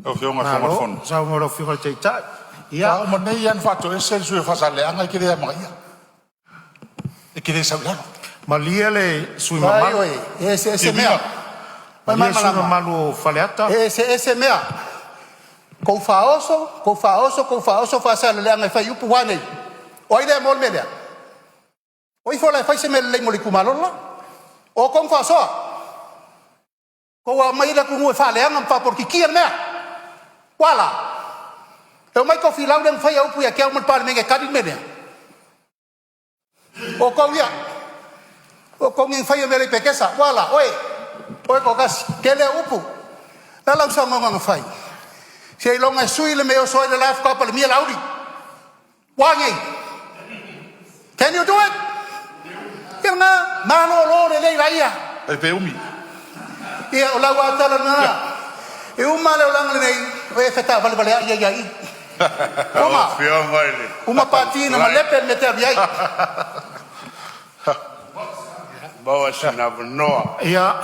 O fio nga fonga fon. Sa ngoro fio te ta. Ya o mane yan fato ese su fasale anga kire mai. E kire saulano. Malia le sui Vai mama. oi, esse mea. Malia sui malu faleata. Esse mea. Com faoso fasale le anga fai upu wane. Oi le mol melea. Oi fola fai se mele mo le kumalola. O com faso. Ko wa mai la ku ngoi fale anga pa porque kia mea. Wala. Eu mai ko filau den fai upu ya ke o mal par menga kadin melea. O ko ya. O ko ngin fai mele pekesa. Wala, oi. Oi ko kas kele upu. Na lau sa ngonga fai. Se longa sui le meo soi le life couple mi laudi. Wangi. Can you do it? Yang na malo lo le laia. E pe umi. Ia o lau atala na. E uma le lang nei e feta vale vale ia ia. Uma. Fio ngale. Uma patina ma lepe mete ai. Bawa sina noa. Ia